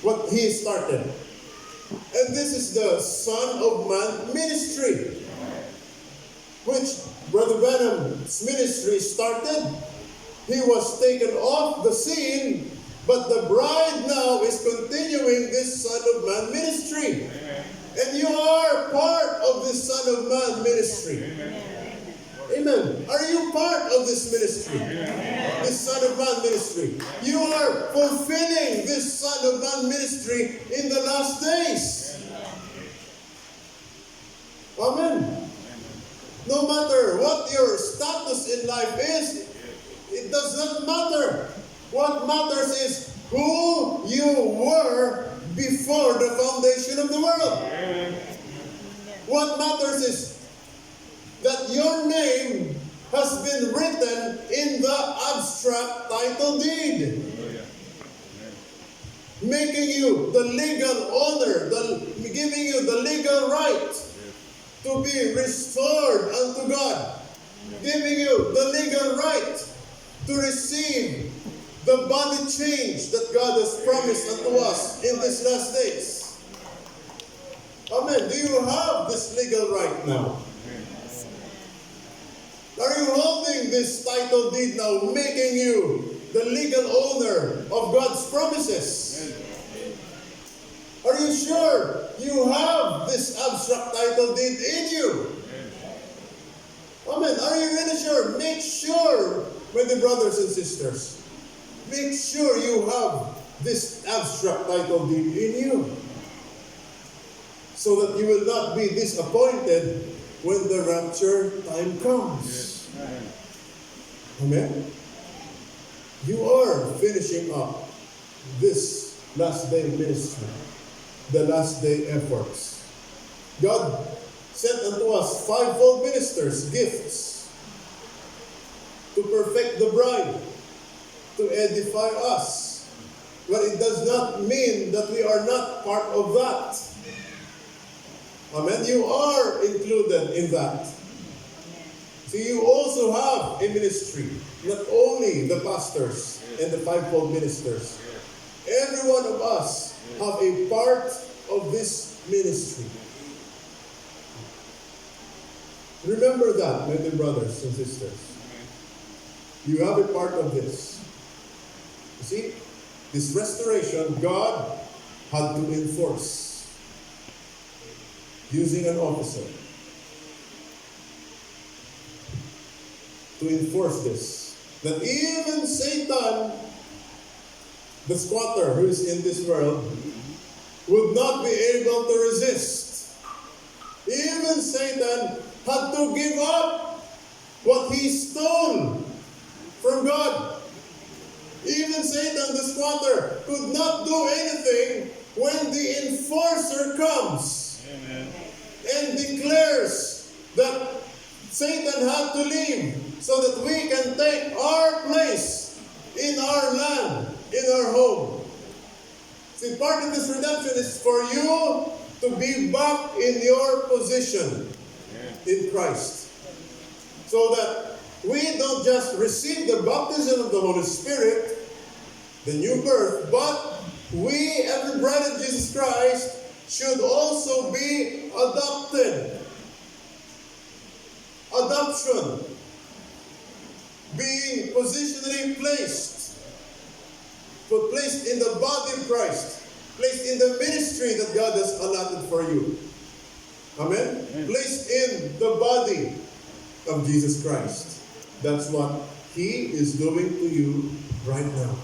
what he started. And this is the Son of Man ministry, which Brother Branham's ministry started. He was taken off the scene, but the bride now is continuing this Son of Man ministry. And you are part of this Son of Man ministry. Amen. Are you part of this ministry? This Son of Man ministry. You are fulfilling this Son of Man ministry in the last days. Amen. No matter what your status in life is, it does not matter. What matters is who you were before the foundation of the world. What matters is that your name has been written in the abstract title deed, making you the legal owner, giving you the legal right to be restored unto God, giving you the legal right to receive the body change that God has promised unto us in these last days. Amen. Do you have this legal right now? Are you holding this title deed now, making you the legal owner of God's promises? Are you sure you have this abstract title deed in you? Amen. Are you really sure? Make sure, my dear brothers and sisters, make sure you have this abstract title deed in you, so that you will not be disappointed when the rapture time comes. Amen. You are finishing up this last day ministry, the last day efforts. God sent unto us fivefold ministers, gifts, to perfect the bride, to edify us. But it does not mean that we are not part of that. Amen. You are included in that. So you also have a ministry, not only the pastors and the fivefold ministers. Every one of us have a part of this ministry. Remember that, my dear brothers and sisters. You have a part of this. You see, this restoration, God had to enforce using an officer to enforce this. That even Satan, the squatter who is in this world, would not be able to resist. Even Satan had to give up what he stole from God. Even Satan, the squatter, could not do anything when the enforcer comes. Amen. And declares that Satan had to leave so that we can take our place in our land, in our home. See, part of this redemption is for you to be back in your position in Christ. So that we don't just receive the baptism of the Holy Spirit, the new birth, but we, as the bride of Jesus Christ, should also be adopted. Adoption. Being positionally placed. But placed in the body of Christ. Placed in the ministry that God has allotted for you. Amen? Placed in the body of Jesus Christ. That's what He is doing to you right now.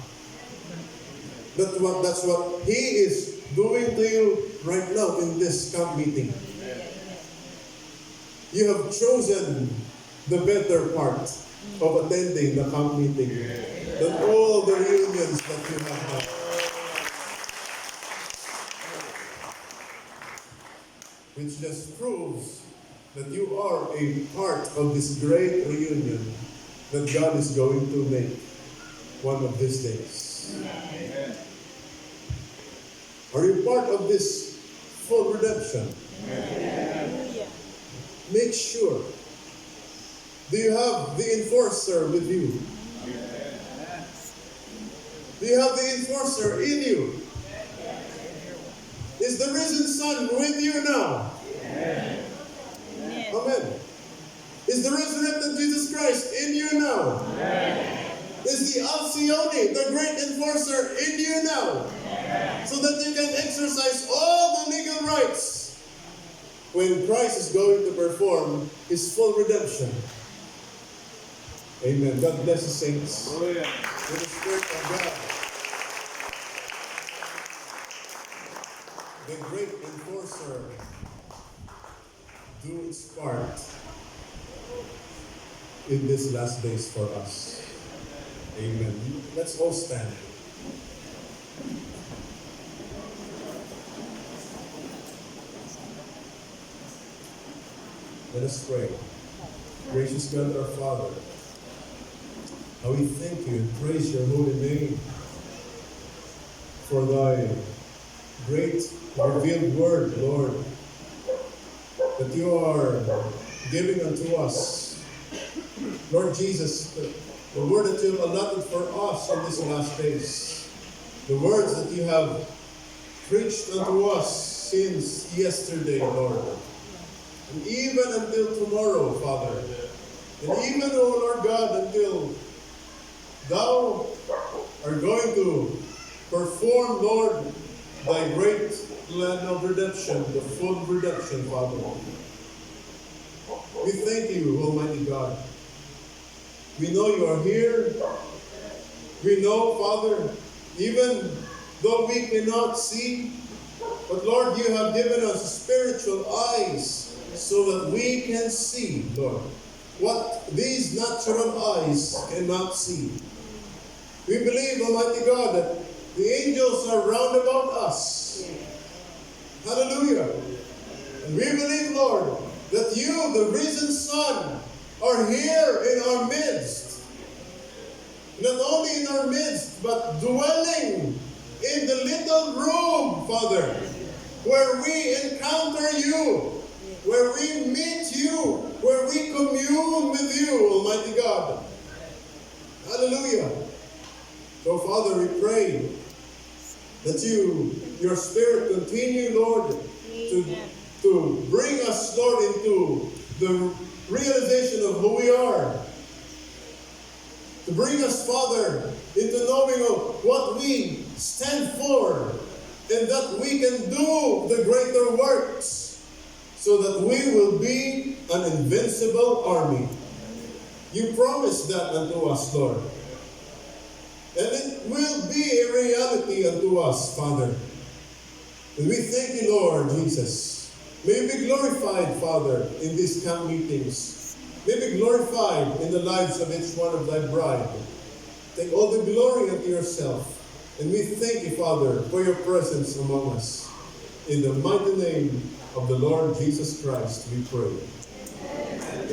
That's what He is doing to you right now in this camp meeting. You have chosen the better part of attending the camp meeting than all the reunions that you have had. Which just proves that you are a part of this great reunion that God is going to make one of these days. Amen. Are you part of this full redemption? Amen. Make sure. Do you have the enforcer with you? Do you have the enforcer in you? Is the risen Son with you now? Amen. Amen. Is the resurrected Jesus Christ in you now? Amen. Is the Alcyone, the great enforcer, in you now? Amen. So that you can exercise all the legal rights when Christ is going to perform His full redemption. Amen. God bless the saints. Oh, yeah. With the Spirit of God. The great enforcer do its part in these last days for us. Amen. Let's all stand. Let us pray. Gracious God our Father, how we thank you and praise your holy name for thy great revealed word, Lord, that you are giving unto us. Lord Jesus, the word that you have allotted for us in these last days, the words that you have preached unto us since yesterday, Lord, and even until tomorrow, Father, and even, O Lord God, until thou are going to perform, Lord, thy great plan of redemption, the full redemption, Father. We thank you, Almighty God. We know you are here. We know, Father, even though we cannot see, but Lord, you have given us spiritual eyes so that we can see, Lord, what these natural eyes cannot see. We believe, Almighty God, that the angels are round about us. Hallelujah. And we believe, Lord, that you, the risen Son, are here in our midst. Not only in our midst, but dwelling in the little room, Father, where we encounter you, where we meet you, where we commune with you, Almighty God. Hallelujah. So, Father, we pray that your Spirit continue, Lord, to bring us, Lord, into the realization of who we are. To bring us, Father, into knowing of what we stand for, and that we can do the greater works, so that we will be an invincible army. You promised that unto us, Lord. And it will be a reality unto us, Father. And we thank you, Lord Jesus. May you be glorified, Father, in these camp meetings. May you be glorified in the lives of each one of thy bride. Take all the glory unto yourself. And we thank you, Father, for your presence among us. In the mighty name of the Lord Jesus Christ, we pray.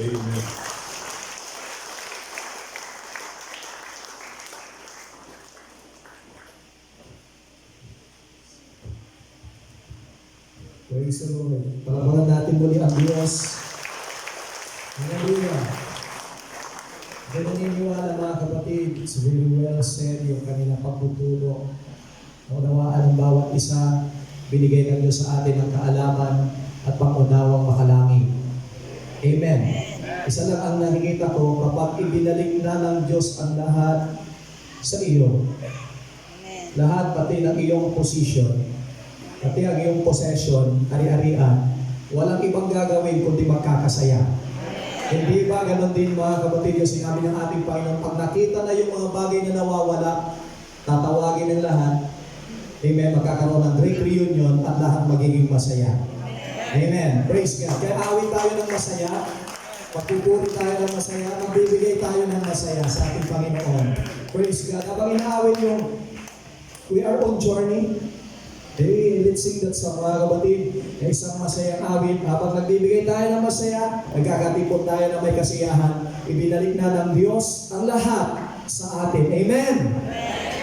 Amen. Praise the Lord. Palapalan natin muli ang Diyos. Hallelujah. Kaya naniniwala mga kapatid, it's very well said yung kanilang pagtutulong. Naunawaan ng bawat isa, binigay ng Diyos sa atin ang kaalaman at pangunawang makalangin. Amen. Isa lang ang nakikita ko, kapag ibinalik na ng Diyos ang lahat sa iyo, lahat pati ng iyong position, pati ang iyong possession, ari-arian, walang ibang gagawin kundi magkakasaya. Hindi ba ganon din mga kapatid yung sinabi ng ating Panginoon, pag nakita na yung mga bagay na nawawala, tatawagin ng lahat, amen, magkakaroon ng great reunion at lahat magiging masaya. Amen. Praise God. Kaya awit tayo ng masaya, pagpupuri tayo ng masaya, magbibigay tayo ng masaya sa ating Panginoon. Praise God. Habang inaawit yung we are on journey, hey, let's sing that song mga kapatid. Isang masayang awit. Habang nagbibigay tayo ng masaya, nagkakatipon tayo ng may kasiyahan. Ibinalik na ng Diyos ang lahat sa atin. Amen?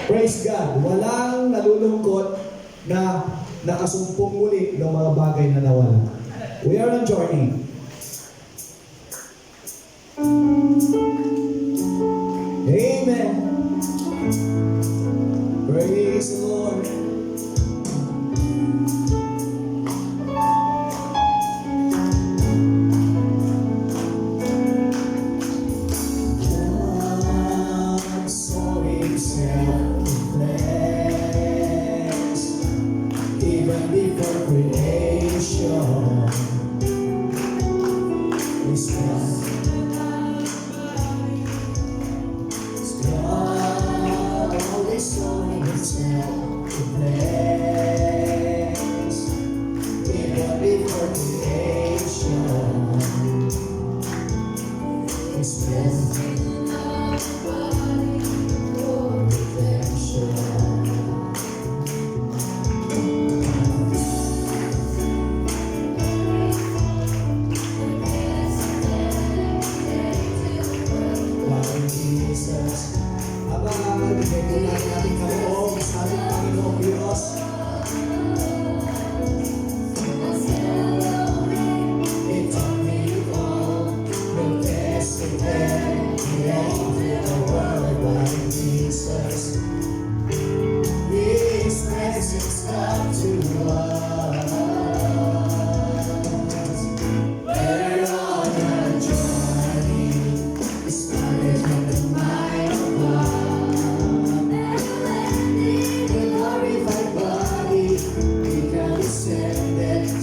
Praise God. Walang nalulungkot na nakasumpong muli ng mga bagay na nawala. We are on journey. Amen. Praise the Lord.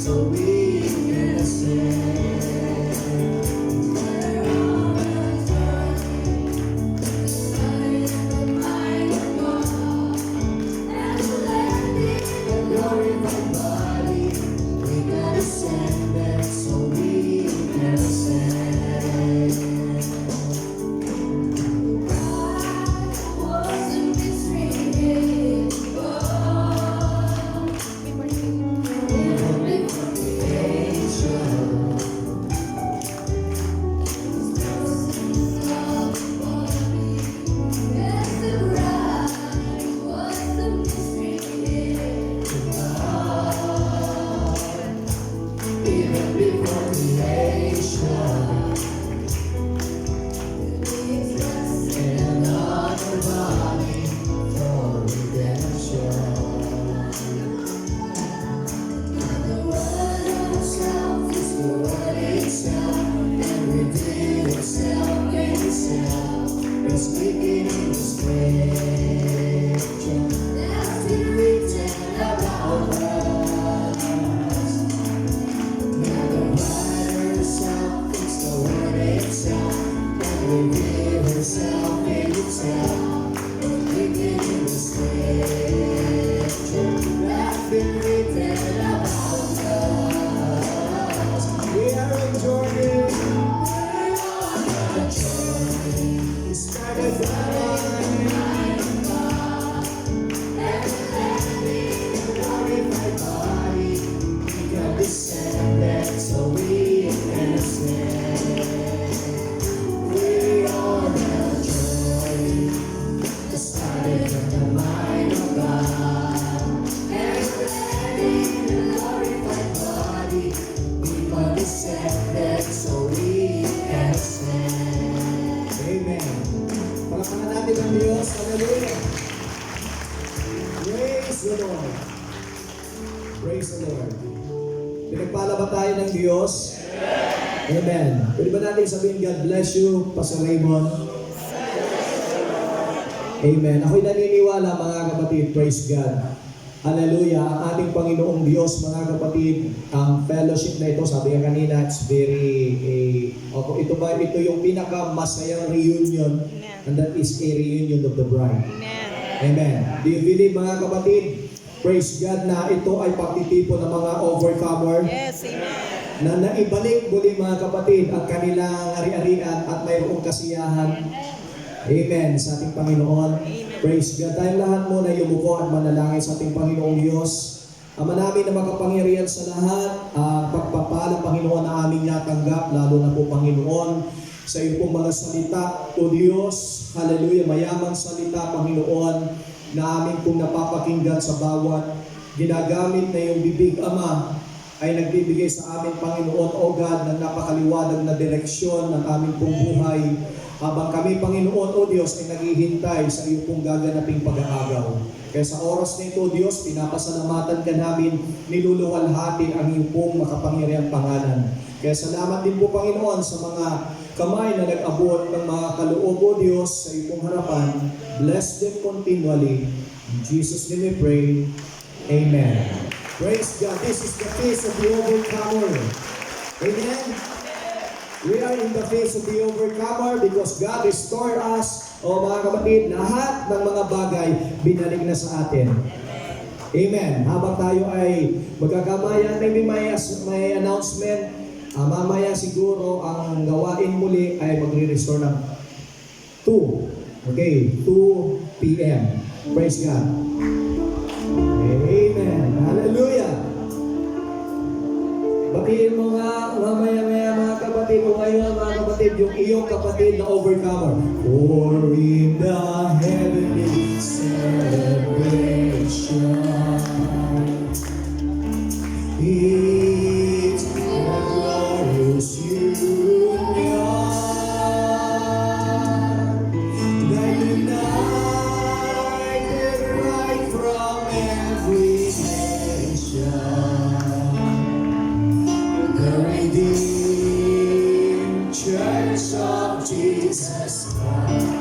so we can ascend. Glorified body, we can ascend, so we can ascend. Praise the Lord. Pinagpala ba tayo ng Diyos? Amen. Pwede ba natin sabihin, God bless you, Pastor Raymund? Amen. Ako'y naniniwala, mga kapatid, praise God. Hallelujah. Ang ating Panginoong Diyos, mga kapatid, ang fellowship na ito, sabi nga kanina, it's very, ito yung pinakamasayang reunion, and that is a reunion of the bride. Amen. Do you believe, mga kapatid? Praise God na ito ay pagtitipon ng mga overcomer. Yes, amen. Na naibalik muli, mga kapatid, ang kanilang ari-arian at mayroong kasiyahan. Amen sa ating Panginoon. Amen. Praise God. Tayong lahat muna yumuko at manalangin sa ating Panginoong Diyos. Ama namin na makapangyarihan sa lahat, pagpapala, Panginoon, na aming natanggap, lalo na po, Panginoon, sa iyo pong mga salita. O Diyos, hallelujah, mayamang salita, Panginoon, na aming pong napapakinggan sa bawat ginagamit na yung bibig, Ama, ay nagbibigay sa amin, Panginoon, O God, ng napakaliwanag na direksyon ng aming pong buhay. Habang kami, Panginoon, O Diyos, ay naghihintay sa iyo pong gaganaping pag-aagaw. Kaya sa oras na ito, Diyos, pinapasalamatan ka namin, niluluwalhati ang iyong pong makapangyarihang pangalan. Kaya salamat din po, Panginoon, sa mga kamay na nag-abot ng mga kaloob, O Diyos, sa iyong harapan. Bless them continually. In Jesus' name we pray. Amen. Praise God. This is the face of the overcomer. Amen. We are in the face of the overcomer because God restored us. O mga kapatid, lahat ng mga bagay binalik na sa atin. Amen. Habang tayo ay magkakamaya, maybe may announcement. Mamaya siguro ang gawain muli ay magre-restore ng 2. Okay, 2 p.m. Praise God. Amen. Hallelujah. Batiin mo nga mamaya mga kapatid o ngayon mga kapatid, yung iyong kapatid na overcomer. For in the heavenly celebration, it's a glorious union that united right from every nation. The redeemed Church of Jesus Christ.